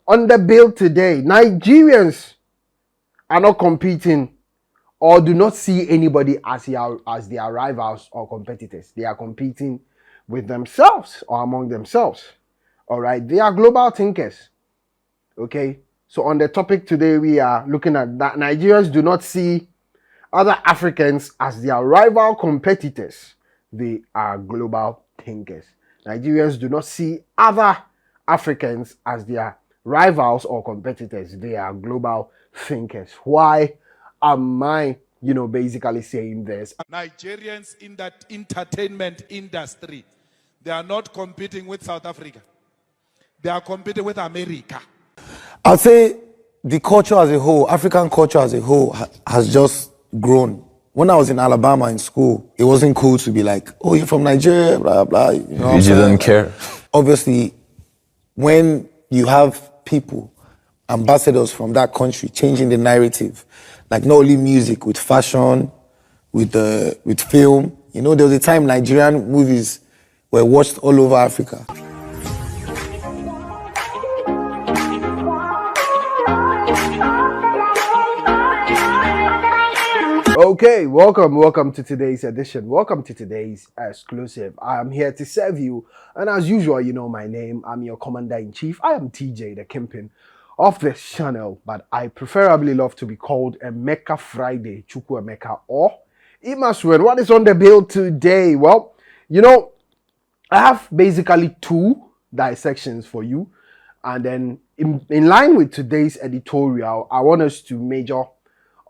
On the bill today, Nigerians are not competing or do not see anybody as their rivals or competitors. They are competing with themselves or among themselves. All right, they are global thinkers. Okay, so on the topic today, we are looking at that Nigerians do not see other Africans as their rival competitors. They are global thinkers. Nigerians do not see other Africans as their rivals or competitors. They are global thinkers. Why am I, basically saying this? Nigerians in that entertainment industry, they are not competing with South Africa. They are competing with America. I'd say the culture as a whole, African culture as a whole, has just grown. When I was in Alabama in school, it wasn't cool to be like, oh, you're from Nigeria, blah, blah. You know You didn't care. Obviously, when you have people, ambassadors from that country changing the narrative, like not only music, with fashion, with film. There was a time Nigerian movies were watched all over Africa. Okay, welcome to today's edition. Welcome to today's exclusive. I am here to serve you, and as usual, you know my name. I'm your commander-in-chief. I am TJ, the kingpin of this channel, but I preferably love to be called Emeka Friday, Chukwu Emeka, or Imasuen. What is on the bill today? Well, I have basically two dissections for you, and then in line with today's editorial, I want us to major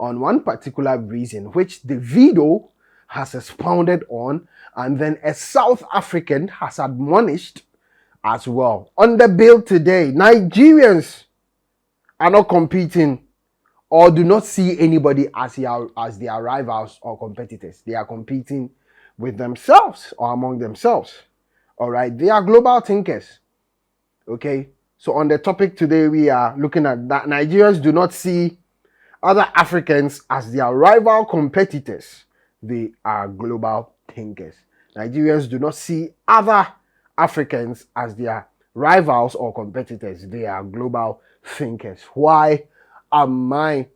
on one particular reason, which Davido has expounded on, and then a South African has admonished as well. On the bill today, Nigerians are not competing or do not see anybody as their rivals or competitors. They are competing with themselves or among themselves. All right, they are global thinkers. Okay, so on the topic today, we are looking at that Nigerians do not see other Africans as their rival competitors. They are global thinkers. Nigerians do not see other Africans as their rivals or competitors. They are global thinkers. Why am I,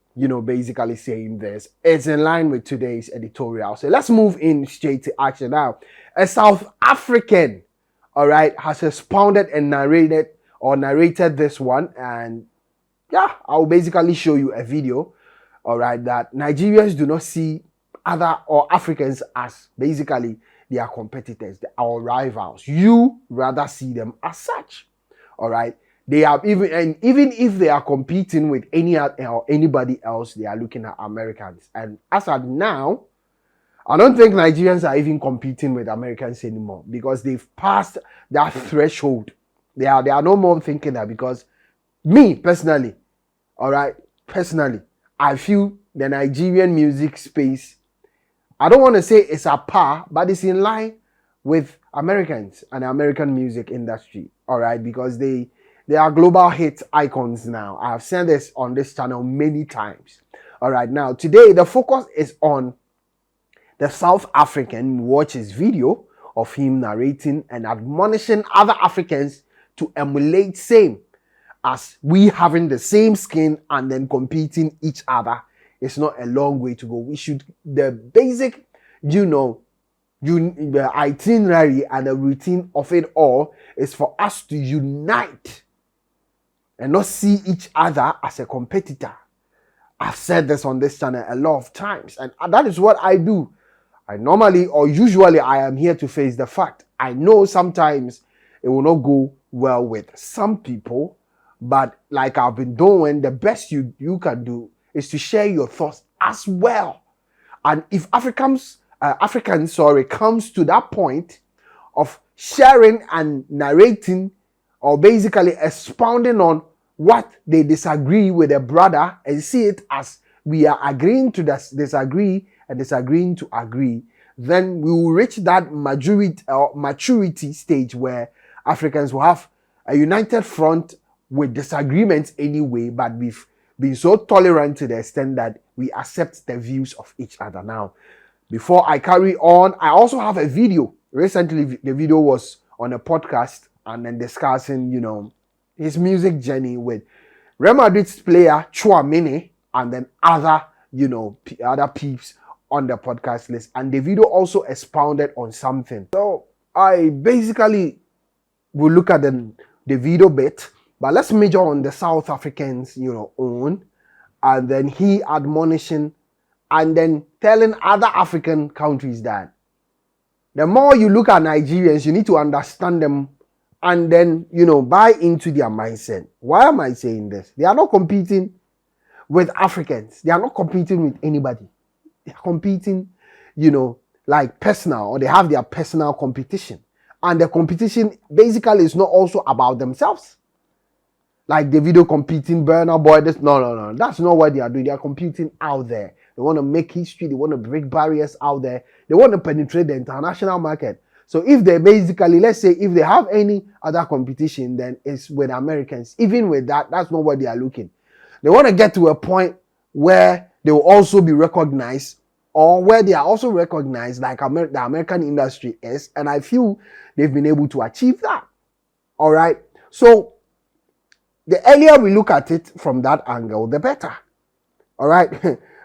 basically saying this? It's in line with today's editorial. So let's move in straight to action now. A South African, all right, has expounded and narrated this one, and yeah, I'll basically show you a video, all right, that Nigerians do not see other or Africans as basically their competitors, our rivals. You rather see them as such, all right. They are even if they are competing with anybody else, they are looking at Americans. And as of now, I don't think Nigerians are even competing with Americans anymore because they've passed that threshold. They are no more thinking that, because me personally, all right, I feel the Nigerian music space, I don't want to say it's a par, but it's in line with Americans and the American music industry, all right, because they are global hit icons now. I have said this on this channel many times. All right, now today the focus is on the South African. Watch his video of him narrating and admonishing other Africans to emulate same as we having the same skin and then competing each other. It's not a long way to go. We should, the basic, the itinerary and the routine of it all is for us to unite and not see each other as a competitor. I've said this on this channel a lot of times, and that is what I do. I normally or usually I am here to face the fact. I know sometimes it will not go well with some people, but like I've been doing, the best you can do is to share your thoughts as well. And if Africans comes to that point of sharing and narrating or basically expounding on what they disagree with a brother and see it as we are agreeing to disagree and disagreeing to agree, then we will reach that maturity stage where Africans will have a united front with disagreements anyway, but we've been so tolerant to the extent that we accept the views of each other. Now, before I carry on, I also have a video. Recently, the video was on a podcast and then discussing, his music journey with Real Madrid's player Chouameni and then other, other peeps on the podcast list. And Davido also expounded on something. So I basically will look at the Davido bit, but let's major on the South Africans, own, and then he admonishing and then telling other African countries that the more you look at Nigerians, you need to understand them and then, buy into their mindset. Why am I saying this? They are not competing with Africans. They are not competing with anybody. They are competing, like personal, or they have their personal competition. And the competition basically is not also about themselves. Like Davido competing, Burna Boy, no. That's not what they are doing. They are competing out there. They want to make history. They want to break barriers out there. They want to penetrate the international market. So if they basically, let's say, if they have any other competition, then it's with Americans. Even with that, that's not what they are looking. They want to get to a point where they will also be recognized, or where they are also recognized like the American industry is. And I feel they've been able to achieve that. All right. So the earlier we look at it from that angle, the better. All right.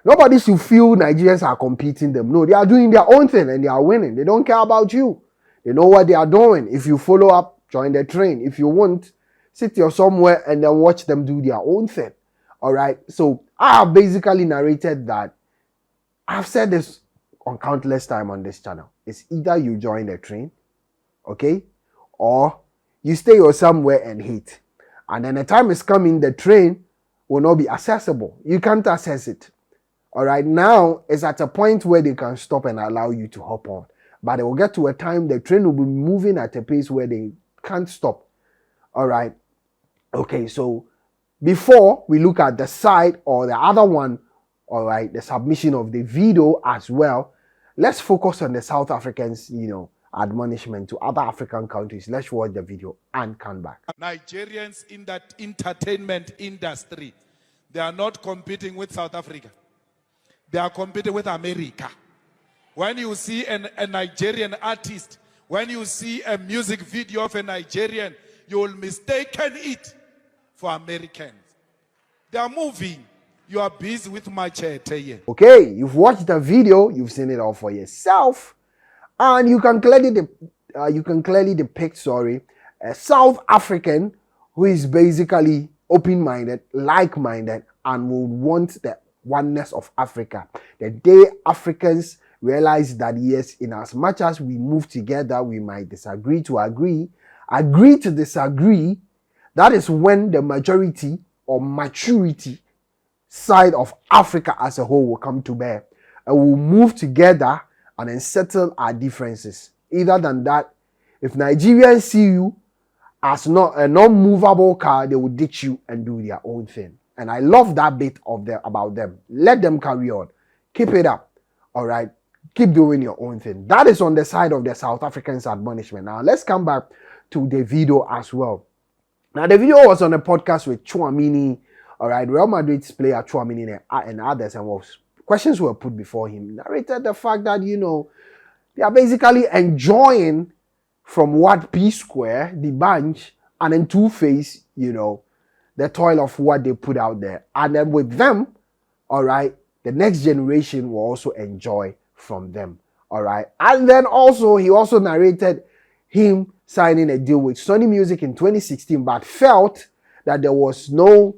Nobody should feel Nigerians are competing them. No, they are doing their own thing and they are winning. They don't care about you. They know what they are doing. If you follow up, join the train. If you won't, sit here somewhere and then watch them do their own thing. All right. So I have basically narrated that. I've said this on countless times on this channel. It's either you join the train, okay, or you stay or somewhere and hate. And then the time is coming, the train will not be accessible. You can't access it. All right, now it's at a point where they can stop and allow you to hop on. But it will get to a time the train will be moving at a pace where they can't stop. All right. Okay, so before we look at the side or the other one, all right, the submission of the video as well, let's focus on the South Africans, admonishment to other African countries. Let's watch the video and come back. Nigerians in that entertainment industry, they are not competing with South Africa. They are competing with America. When you see a Nigerian artist, when you see a music video of a Nigerian, you will mistaken it for Americans. They are moving. You are busy with machete. Okay, you've watched the video, you've seen it all for yourself, and you can clearly depict, a South African who is basically open-minded, like-minded, and will want the oneness of Africa. The day Africans realize that yes, in as much as we move together, we might disagree to agree to disagree. That is when the majority or maturity side of Africa as a whole will come to bear, and we'll move together and then settle our differences. Either than that, if Nigerians see you as not a non-movable car, they will ditch you and do their own thing. And I love that bit about them. Let them carry on. Keep it up. All right. Keep doing your own thing. That is on the side of the South Africans' admonishment. Now let's come back to Davido as well. Now the video was on a podcast with Chouameni, all right, Real Madrid's player Chouameni and others, and questions were put before him. Narrated the fact that they are basically enjoying from what P Square, the bunch, and then Two-Face, the toil of what they put out there. And then with them, all right, the next generation will also enjoy from them. All right. And then also, he also narrated him signing a deal with Sony Music in 2016, but felt that there was no,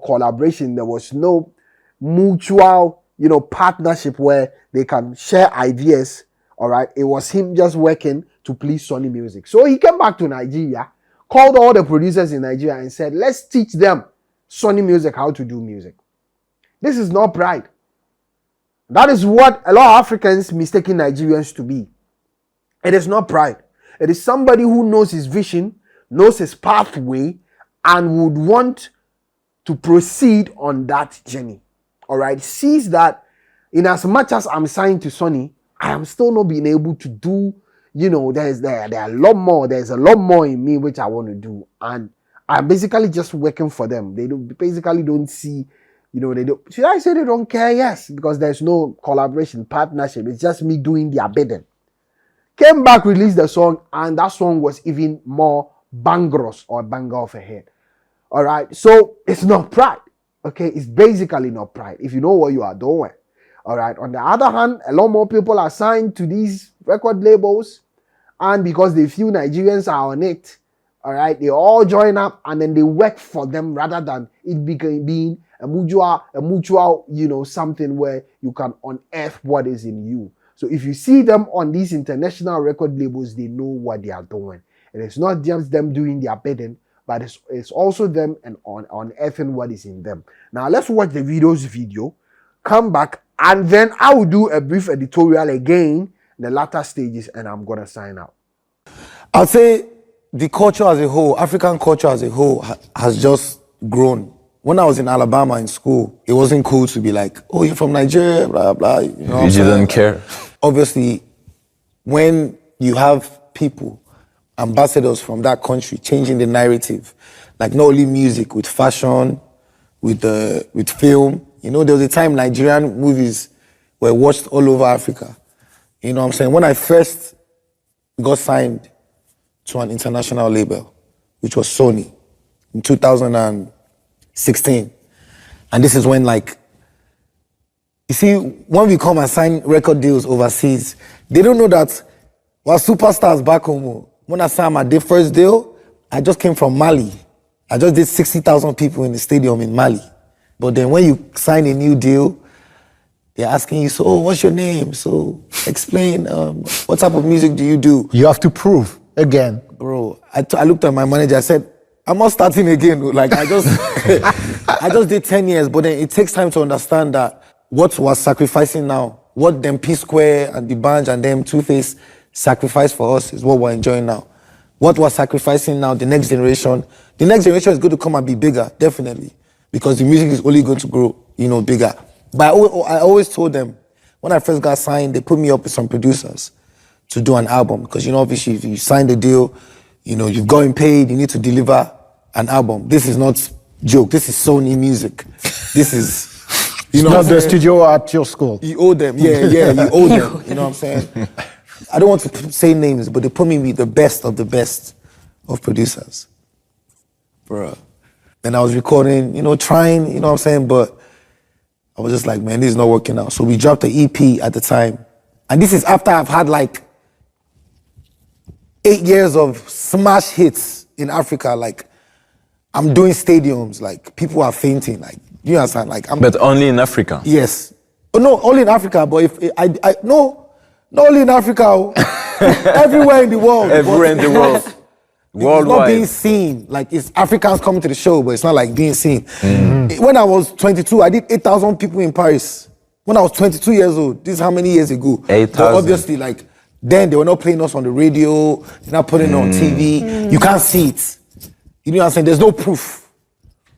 collaboration. There was no mutual, partnership where they can share ideas. All right. It was him just working to please Sony Music. So he came back to Nigeria, called all the producers in Nigeria and said, let's teach them Sony Music how to do music. This is not pride. That is what a lot of Africans mistaken Nigerians to be. It is not pride. It is somebody who knows his vision, knows his pathway, and would want to proceed on that journey. All right. Sees that in as much as I'm signed to Sony, I am still not being able to do, there are a lot more. There's a lot more in me which I want to do. And I'm basically just working for them. They don't see, they don't. Should I say they don't care? Yes, because there's no collaboration, partnership. It's just me doing their bidding. Came back, released the song, and that song was even more bangros or banger of a hit. All right. So it's not pride. Okay. It's basically not pride. If you know what you are doing. All right. On the other hand, a lot more people are signed to these record labels, and because they feel Nigerians are on it, all right, they all join up and then they work for them rather than it being a mutual, something where you can unearth what is in you. So if you see them on these international record labels, they know what they are doing. And it's not just them doing their bidding, but it's also them and unearthing what is in them. Now let's watch the video, come back, and then I will do a brief editorial again, the latter stages, and I'm gonna sign out. I'll say the culture as a whole, African culture as a whole, has just grown. When I was in Alabama in school, it wasn't cool to be like, "Oh, you're from Nigeria," blah blah. You know, you didn't care. Obviously, when you have people, ambassadors from that country, changing the narrative, like not only music, with fashion, with film. You know, there was a time Nigerian movies were watched all over Africa. You know what I'm saying? When I first got signed to an international label, which was Sony, in 2016. And this is when, like, you see, when we come and sign record deals overseas, they don't know that we're superstars back home. When I signed my first deal, I just came from Mali. I just did 60,000 people in the stadium in Mali. But then when you sign a new deal, they're asking you, so what's your name? So explain, what type of music do you do? You have to prove again. Bro, I looked at my manager, I said, I'm not starting again. Like, I just did 10 years, but then it takes time to understand that what was sacrificing now, what them P-Square and the Banj and them Two-Face sacrifice for us is what we're enjoying now. What we're sacrificing now, the next generation is going to come and be bigger, definitely, because the music is only going to grow, bigger. But I always told them, when I first got signed, they put me up with some producers to do an album, because, obviously, if you sign the deal, you've gotten paid, you need to deliver an album. This is not joke. This is Sony music. This is, it's not the studio at your school. You owe them. Yeah, you owe them. You know what I'm saying? I don't want to say names, but they put me with the best of producers. Bruh. And I was recording, trying, you know what I'm saying? But I was just like, man, this is not working out. So we dropped the EP at the time. And this is after I've had like 8 years of smash hits in Africa. Like, I'm doing stadiums, like people are fainting, like, you understand? Like, But only in Africa? Yes. Oh, no, only in Africa, but no, not only in Africa, everywhere in the world. Everywhere in the world. Worldwide. It's not being seen. Like, it's Africans coming to the show, but it's not like being seen. Mm-hmm. When I was 22, I did 8,000 people in Paris. When I was 22 years old, this is how many years ago? 8,000. Obviously, like, then they were not playing us on the radio, they're not putting it on TV. You can't see it. You know what I'm saying? There's no proof.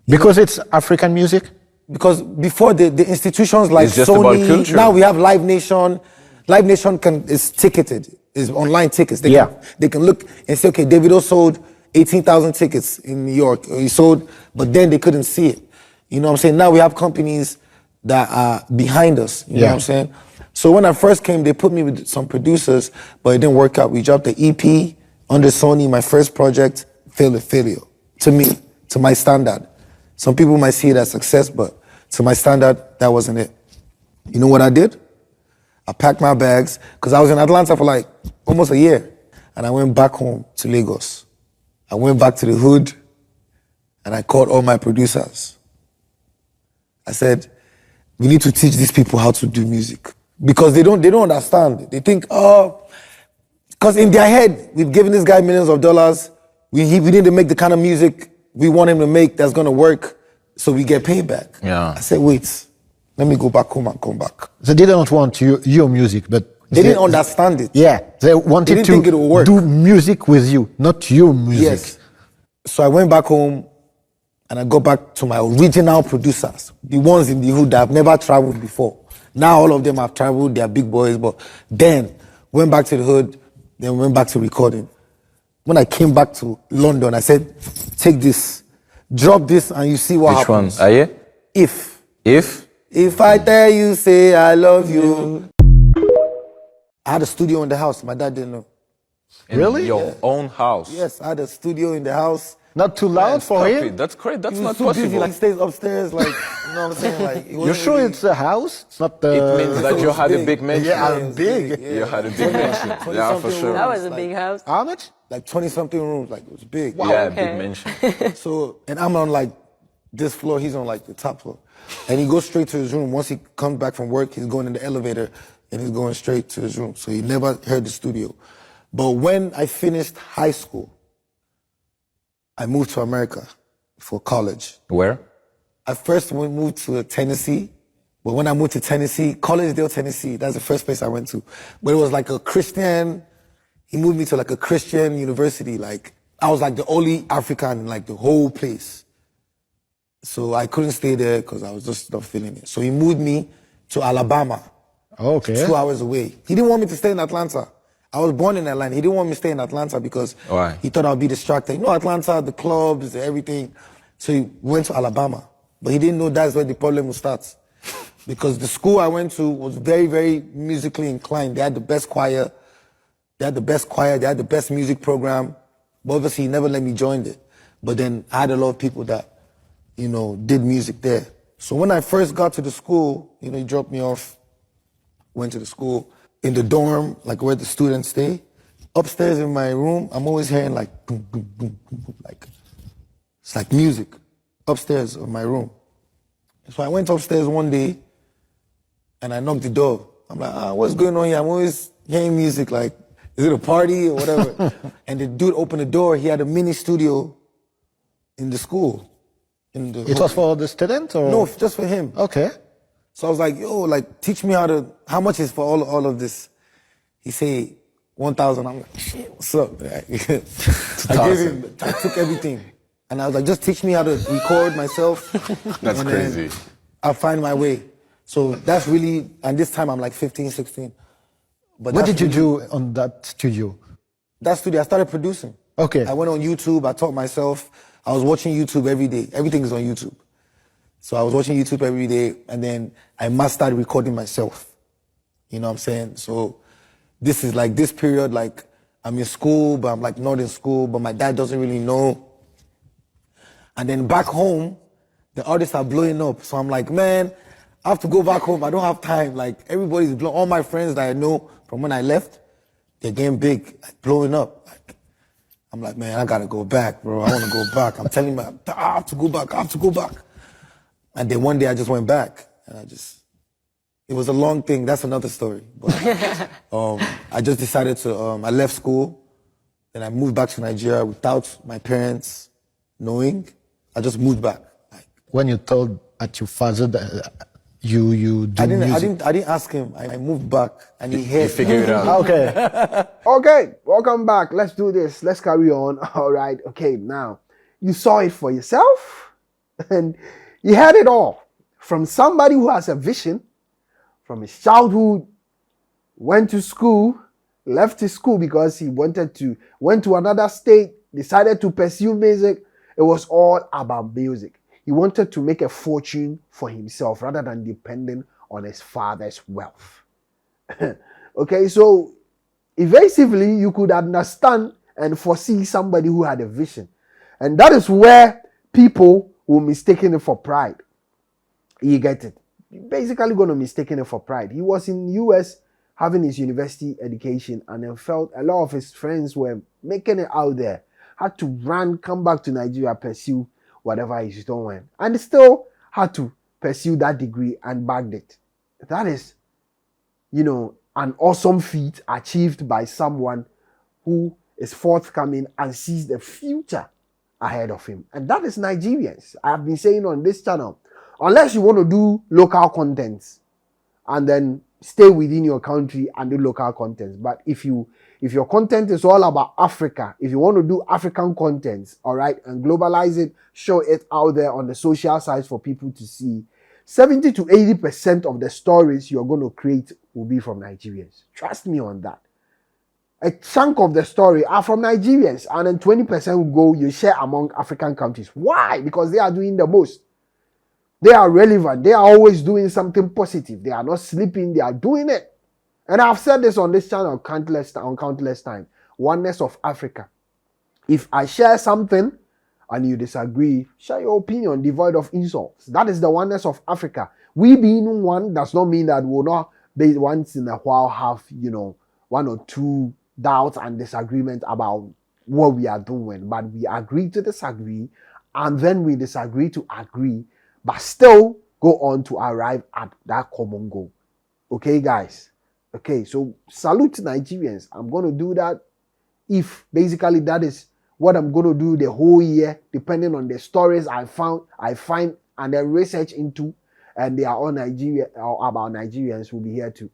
Because it's African music? Because before the institutions like it's just Sony, about culture. Now we have Live Nation. Live Nation is ticketed, is online tickets. They can look and say, okay, Davido sold 18,000 tickets in New York. He sold, but then they couldn't see it. You know what I'm saying? Now we have companies that are behind us. You know what I'm saying? So when I first came, they put me with some producers, but it didn't work out. We dropped the EP under Sony, my first project, failure. To me, to my standard. Some people might see it as success, but to my standard, that wasn't it. You know what I did? I packed my bags, because I was in Atlanta for like almost a year, and I went back home to Lagos. I went back to the hood, and I called all my producers. I said, we need to teach these people how to do music. Because they don't understand. They think, because in their head, we've given this guy millions of dollars. We need to make the kind of music we want him to make that's gonna work, so we get paid back. Yeah. I said, wait, let me go back home and come back. They didn't want your music, but they didn't understand it. Yeah, they wanted didn't think it would work. Do music with you, not your music. Yes. So I went back home and I got back to my original producers, the ones in the hood that have never traveled before. Now all of them have traveled, they're big boys, but then went back to the hood, then went back to recording. When I came back to London, I said, take this, drop this, and you see what happens. Which one? Aye? If I tell you, say I love you. I had a studio in the house, my dad didn't know. In your own house? Yes, I had a studio in the house. Not too loud for Stop him? it. That's crazy. That's He was not too busy, possible. like stays upstairs, like, you know what I'm saying? Like, he You're wasn't sure really- it's a house? It's not the... It means that you had a big mansion. Yeah, it was big. You had a big mansion. Yeah, for 20-something sure. That was a like- big house. How much? Like 20-something rooms, like it was big. Yeah, okay. big mansion. So, and I'm on like this floor, he's on like the top floor. And he goes straight to his room. Once he comes back from work, he's going in the elevator and he's going straight to his room. So he never heard the studio. But when I finished high school, I moved to America for college. Where? I first moved to Tennessee, but when I moved to Tennessee, Collegedale, Tennessee, that's the first place I went to. But it was like a Christian, he moved me to like a Christian university. Like, I was like the only African in like the whole place. So I couldn't stay there because I was just not feeling it. So he moved me to Alabama, Okay. 2 hours away. He didn't want me to stay in Atlanta. I was born in Atlanta. He didn't want me to stay in Atlanta because Why? he thought I'd be distracted. You know, Atlanta, the clubs, everything. So he went to Alabama. But he didn't know that's where the problem would start. Because the school I went to was very, very musically inclined. They had the best choir. They had the best music program. But obviously, he never let me join it. But then I had a lot of people that, you know, did music there. So when I first got to the school, you know, he dropped me off, went to the school. In the dorm, like where the students stay, upstairs in my room, I'm always hearing like boom, boom, boom, boom, boom, like it's like music upstairs of my room. So I went upstairs one day and I knocked the door. I'm like, what's going on here? I'm always hearing music, like, is it a party or whatever? And the dude opened the door, he had a mini studio in the school. It was for the student or? No, just for him. Okay. So I was like, yo, like, teach me how much is for all of this? He said, 1,000. I'm like, shit, what's up? I took everything. And I was like, just teach me how to record myself. That's and crazy. then I'll find my way. So that's really, and this time I'm like 15, 16. But What that's did you really- do on that studio? That studio, I started producing. Okay. I went on YouTube, I taught myself. I was watching YouTube every day. Everything is on YouTube. So I was watching YouTube every day, and then I mastered recording myself. You know what I'm saying? So this is like this period, like I'm in school, but I'm like not in school, but my dad doesn't really know. And then back home, the artists are blowing up. So I'm like, man, I have to go back home. I don't have time. Like everybody's blowing, all my friends that I know from when I left, they're getting big, like blowing up. Like, I'm like, man, I gotta go back, bro. I wanna go back. I'm telling you, I have to go back. I have to go back. And then one day I just went back, and it was a long thing. That's another story. But I just decided to, I left school, then I moved back to Nigeria without my parents knowing. I just moved back. Like, When you told at your father that you do music? I didn't ask him. I moved back, and he heard. Figure it out. Okay. Okay, welcome back. Let's do this. Let's carry on. All right. Okay, now you saw it for yourself, and you had it all from somebody who has a vision from his childhood, went to school, left his school because he went to another state, decided to pursue music. It was all about music. He wanted to make a fortune for himself rather than depending on his father's wealth. Okay, so evasively, you could understand and foresee somebody who had a vision. And that is where people will mistake it for pride. You get it? You're basically going to mistake it for pride. He was in US having his university education and then felt a lot of his friends were making it out there. Had to run, come back to Nigeria, pursue whatever he's doing. And still had to pursue that degree and bagged it. That is, an awesome feat achieved by someone who is forthcoming and sees the future ahead of him. And that is Nigerians. I have been saying on this channel, unless you want to do local contents and then stay within your country and do local contents. But if your content is all about Africa, if you want to do African contents, all right, and globalize it, show it out there on the social sites for people to see, 70 to 80% of the stories you're going to create will be from Nigerians. Trust me on that. A chunk of the story are from Nigerians, and then 20% will go, you share among African countries. Why? Because they are doing the most. They are relevant. They are always doing something positive. They are not sleeping. They are doing it. And I've said this on this channel countless times. Oneness of Africa. If I share something, and you disagree, share your opinion, devoid of insults. That is the oneness of Africa. We being one does not mean that we'll not be once in a while have, one or two doubts and disagreements about what we are doing, but we agree to disagree, and then we disagree to agree, but still go on to arrive at that common goal. Okay, guys? Okay, so salute to Nigerians. I'm going to do that if basically that is what I'm going to do the whole year, depending on the stories I find and the research into, and they are all Nigeria or about Nigerians, will be here to,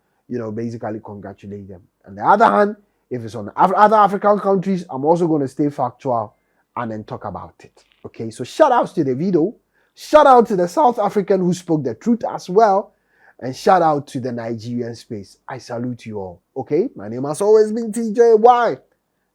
basically congratulate them. On the other hand, if it's on other African countries, I'm also going to stay factual and then talk about it. Okay, so shout outs to Davido, shout out to the South African who spoke the truth as well, and shout out to the Nigerian space. I salute you all. Okay, my name has always been TJY.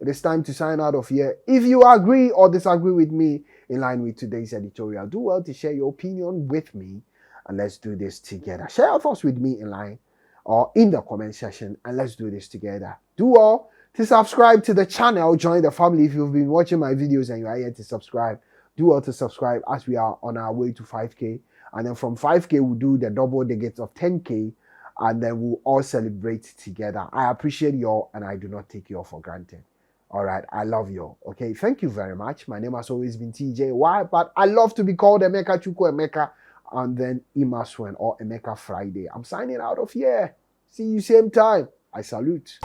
It is time to sign out of here. If you agree or disagree with me in line with today's editorial, do well to share your opinion with me, and let's do this together. Share your thoughts with me in line or in the comment section, and let's do this together. Do well to subscribe to the channel. Join the family. If you've been watching my videos and you are yet to subscribe, do well to subscribe, as we are on our way to 5K. And then from 5K, we'll do the double digits of 10K, and then we'll all celebrate together. I appreciate you all, and I do not take you all for granted. All right, I love you all. Okay, thank you very much. My name has always been TJY, but I love to be called Emeka Chukwu Emeka, and then Imaswen or Emeka Friday. I'm signing out of here. See you same time. I salute.